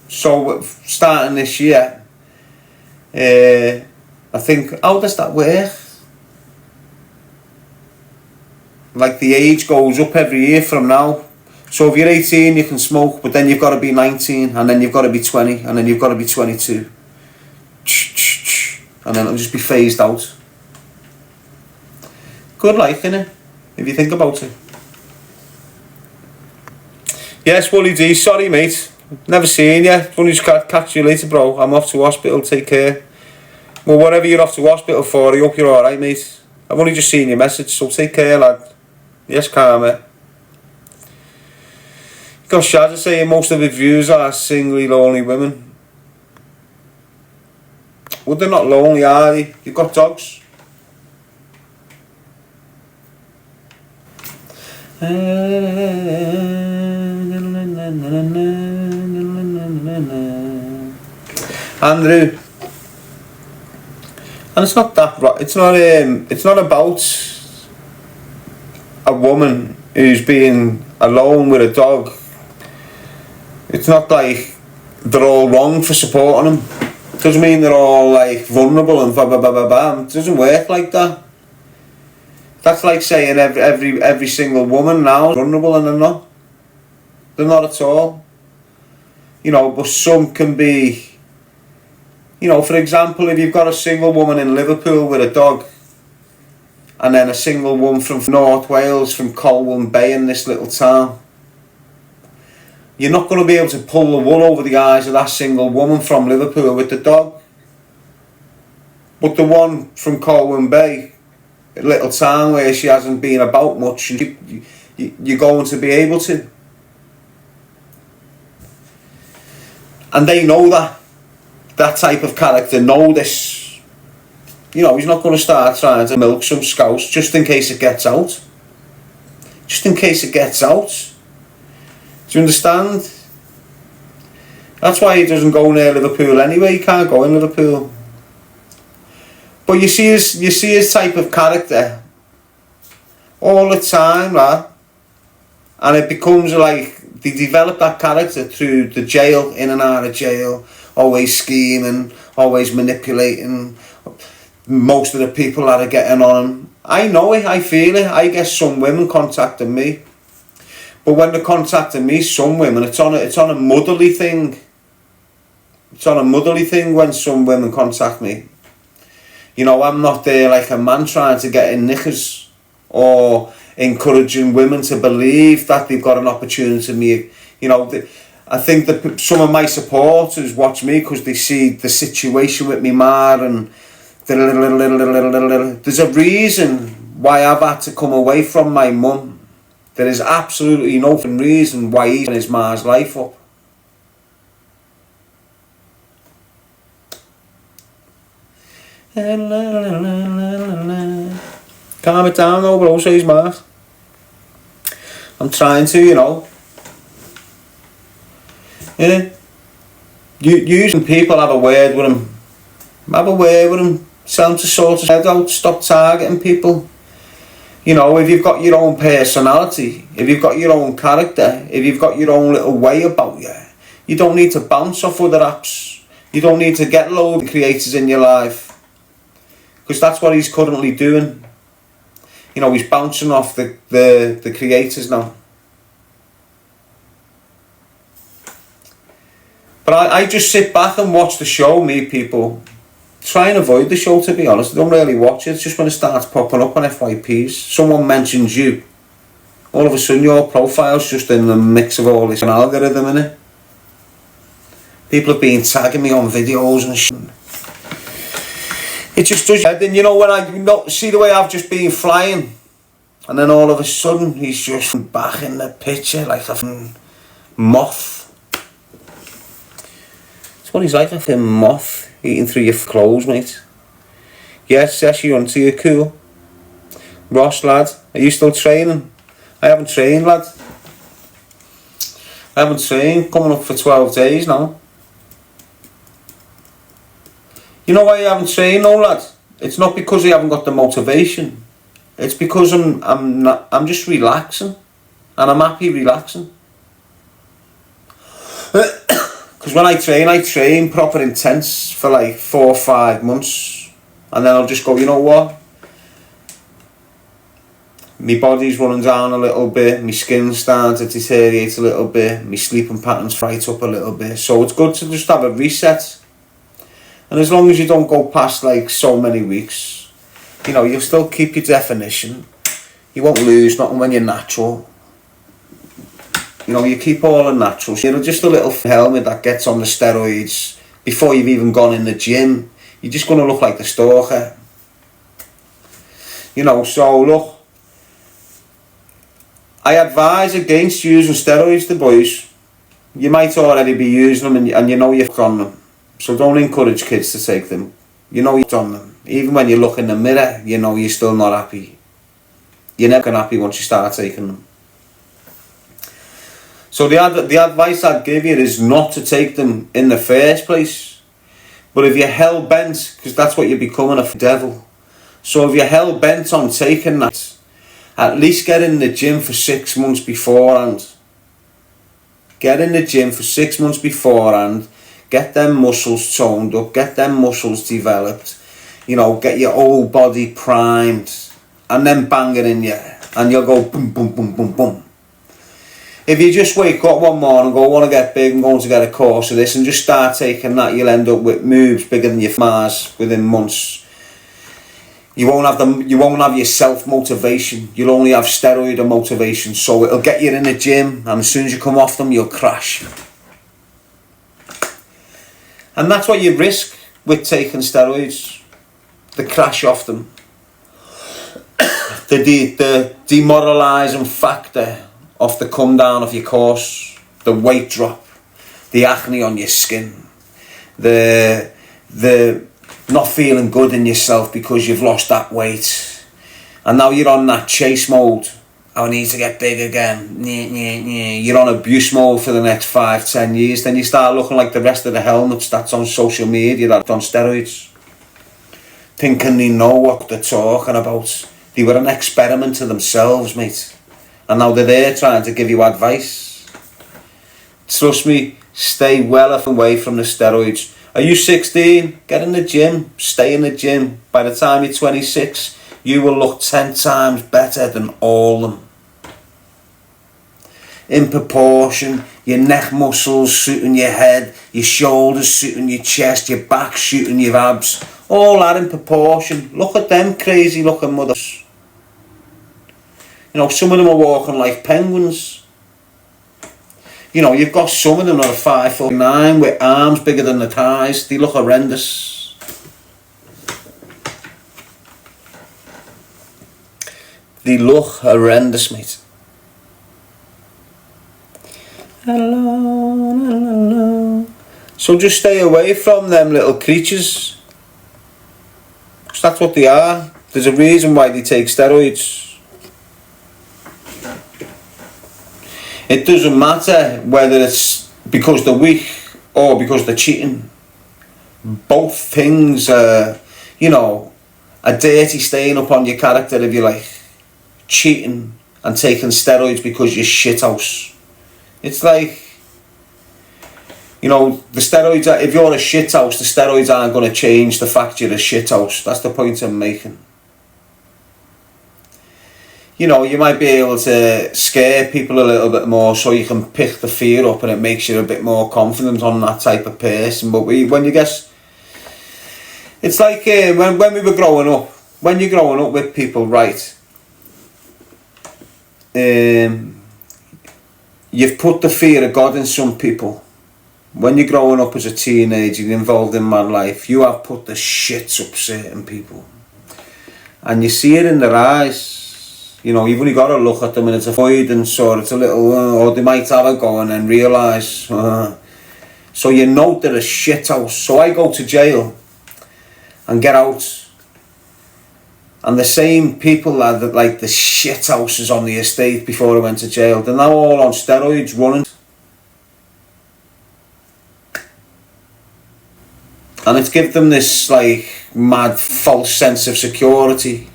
So starting this year, I think, how does that work? Like the age goes up every year from now. So if you're 18 you can smoke, but then you've got to be 19, and then you've got to be 20, and then you've got to be 22. And then it'll just be phased out. Good life, innit? If you think about it. Yes, Wooly D, sorry mate. Never seen you. Only just catch you later, bro. I'm off to hospital, take care. Well, whatever you're off to hospital for, I hope you're alright, mate. I've only just seen your message, so take care, lad. Yes, Karma. Got Shaz to say most of his views are singly lonely women. Well, they're not lonely, are they? You've got dogs. Andrew. And it's not that right. It's not about a woman who's being alone with a dog. It's not like they're all wrong for supporting them. Doesn't mean they're all like vulnerable and blah blah blah blah blah. It doesn't work like that. That's like saying every single woman now is vulnerable, and they're not. They're not at all. You know, but some can be. You know, for example, if you've got a single woman in Liverpool with a dog, and then a single woman from North Wales, from Colwyn Bay in this little town, you're not going to be able to pull the wool over the eyes of that single woman from Liverpool with the dog. But the one from Colwyn Bay, a little town where she hasn't been about much, you're going to be able to. And they know that. That type of character know this. You know, he's not going to start trying to milk some Scouse just in case it gets out. Just in case it gets out. Do you understand? That's why he doesn't go near Liverpool anyway. He can't go in Liverpool. But you see his type of character all the time, lad. And it becomes like they develop that character through the jail, in and out of jail. Always scheming, always manipulating. Most of the people that are getting on him. I know it, I feel it. I get some women contacting me. But when they're contacting me, some women, it's on a motherly thing. It's on a motherly thing when some women contact me. You know, I'm not there like a man trying to get in knickers or encouraging women to believe that they've got an opportunity to meet. You know, I think that some of my supporters watch me because they see the situation with me ma, and there's a reason why I've had to come away from my mum. There is absolutely no reason why he's in his ma's life up. Calm it down though, bro, says Mark. I'm trying to, you know. Yeah. Using people, have a word with them. Have a word with them. Tell them to sort his head out. Stop targeting people. You know, if you've got your own personality, if you've got your own character, if you've got your own little way about you, you don't need to bounce off other apps. You don't need to get loads of creators in your life. Because that's what he's currently doing. You know, he's bouncing off the creators now. But I just sit back and watch the show, me people. Try and avoid the show, to be honest. I don't really watch it. It's just when it starts popping up on FYPs. Someone mentions you. All of a sudden your profile's just in the mix of all this algorithm, innit? People have been tagging me on videos and shit. It just does. And you know, when I see the way I've just been flying, and then all of a sudden he's just back in the picture like a moth. That's what he's like a moth eating through your clothes, mate. Yes, you until you're cool. Ross, lad, are you still training? I haven't trained, lad. I haven't trained, coming up for 12 days now. You know why I haven't trained, no, lad? It's not because I haven't got the motivation. It's because I'm just relaxing, and I'm happy relaxing. Because Because when I train proper intense for like 4 or 5 months, and then I'll just go, you know what? My body's running down a little bit, my skin's starting to deteriorate a little bit, my sleeping pattern's right up a little bit. So it's good to just have a reset. And as long as you don't go past like so many weeks, you know, you'll still keep your definition. You won't lose nothing when you're natural. You know, you keep all the naturals. You're just a little helmet that gets on the steroids before you've even gone in the gym. You're just going to look like the stalker. You know, so look, I advise against using steroids, the boys. You might already be using them and you know you're on them. So don't encourage kids to take them. You know you're on them. Even when you look in the mirror, you know you're still not happy. You're never happy once you start taking them. So the advice I'd give you is not to take them in the first place. But if you're hell-bent, because that's what you're becoming, a devil. So if you're hell-bent on taking that, at least get in the gym for 6 months beforehand. Get in the gym for 6 months beforehand. Get them muscles toned up. Get them muscles developed. You know, get your whole body primed. And then bang it in you. And you'll go boom, boom, boom, boom, boom. If you just wake up one morning and go, I want to get big, I'm going to get a course of this, and just start taking that, you'll end up with moves bigger than your Mars within months. You won't have your self-motivation. You'll only have steroid motivation. So it'll get you in the gym, and as soon as you come off them, you'll crash. And that's what you risk with taking steroids. The crash off them. The demoralising factor of the come down of your course, the weight drop, the acne on your skin, the not feeling good in yourself because you've lost that weight, and now you're on that chase mode. I need to get big again. You're on abuse mode for the next 5-10 years. Then you start looking like the rest of the helmets that's on social media that's on steroids, thinking they know what they're talking about. They were an experiment to themselves, mate. And now they're there trying to give you advice. Trust me, stay well away from the steroids. Are you 16? Get in the gym. Stay in the gym. By the time you're 26, you will look 10 times better than all of them. In proportion, your neck muscles suiting your head, your shoulders suiting your chest, your back suiting your abs. All that in proportion. Look at them crazy looking mothers. You know, some of them are walking like penguins. You know, you've got some of them that are 5'9" with arms bigger than the thighs. They look horrendous. They look horrendous, mate. Hello. So just stay away from them little creatures. Because that's what they are. There's a reason why they take steroids. It doesn't matter whether it's because they're weak or because they're cheating. Both things are, you know, a dirty stain upon your character if you like. Cheating and taking steroids because you're shithouse. It's like, you know, the steroids, if you're a shithouse, the steroids aren't going to change the fact you're a shithouse. That's the point I'm making. You know, you might be able to scare people a little bit more so you can pick the fear up and it makes you a bit more confident on that type of person. But when you get... It's like when we were growing up. When you're growing up with people, right, you've put the fear of God in some people. When you're growing up as a teenager, you're involved in mad life, you have put the shits up certain people. And you see it in their eyes. You know, you've only got to look at them and it's avoidance or it's a little, or they might have a go and then realise. So you know they're a shithouse. So I go to jail and get out. And the same people that like the shithouses on the estate before I went to jail, they're now all on steroids running. And it's given them this like mad false sense of security.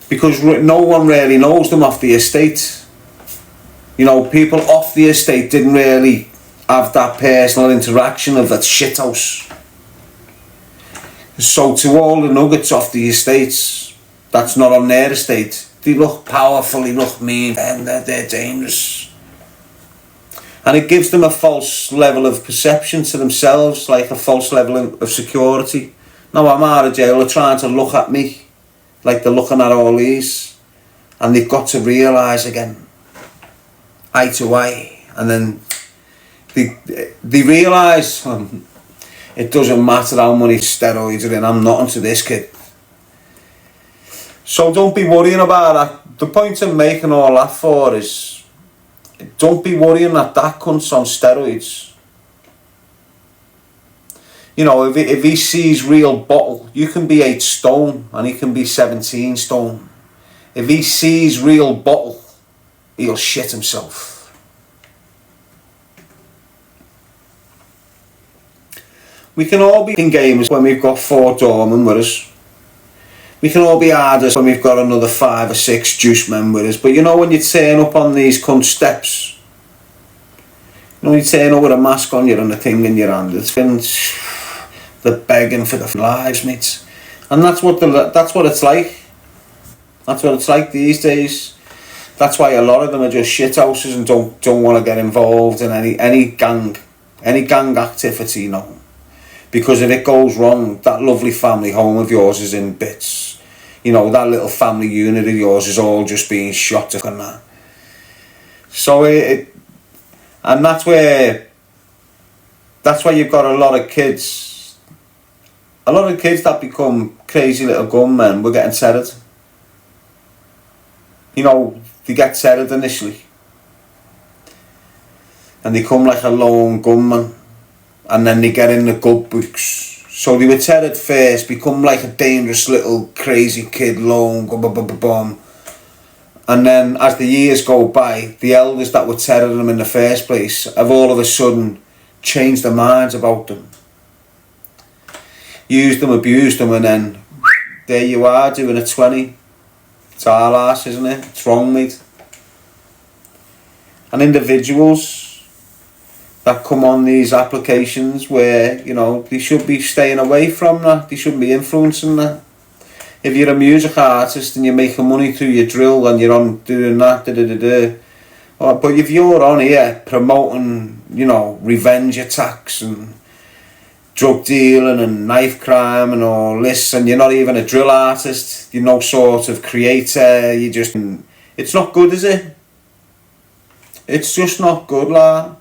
Because no one really knows them off the estate. You know, people off the estate didn't really have that personal interaction of a shithouse. So to all the nuggets off the estates that's not on their estate, they look powerful, they look mean, and they're dangerous. And it gives them a false level of perception to themselves, like a false level of security. Now I'm out of jail, they're trying to look at me like they're looking at all these, and they've got to realise again, eye to eye, and then they realise it doesn't matter how many steroids are in, I'm nothing to this kid. So don't be worrying about that. The point I'm making all that for is, don't be worrying that cunt's on steroids. You know, if he sees real bottle, you can be 8 stone and he can be 17 stone. If he sees real bottle, he'll shit himself. We can all be in games when we've got 4 doormen with us. We can all be hardest when we've got another 5 or 6 juice men with us. But you know, when you turn up on these cunt steps, you know, you turn up with a mask on you and a thing in your hand, it's been, they're begging for the lives, mates. And that's what it's like. That's what it's like these days. That's why a lot of them are just shithouses and don't want to get involved in any gang activity, you know. Because if it goes wrong, that lovely family home of yours is in bits. You know, that little family unit of yours is all just being shot to and that. So and that's why you've got a lot of kids that become crazy little gunmen. We're getting tethered. You know, they get tethered initially, and they come like a lone gunman. And then they get in the good books. So they were tethered first, become like a dangerous little crazy kid, lone, boom. And then as the years go by, the elders that were tethering them in the first place have all of a sudden changed their minds about them. Used them, abused them, and then there you are doing a 20. It's our ass, isn't it? It's wrong, mate. And individuals that come on these applications where, you know, they should be staying away from that, they shouldn't be influencing that. If you're a music artist and you're making money through your drill and you're on doing that, but if you're on here promoting, you know, revenge attacks and drug dealing and knife crime and all this, and you're not even a drill artist, you're no sort of creator, it's not good, is it? It's just not good, lad.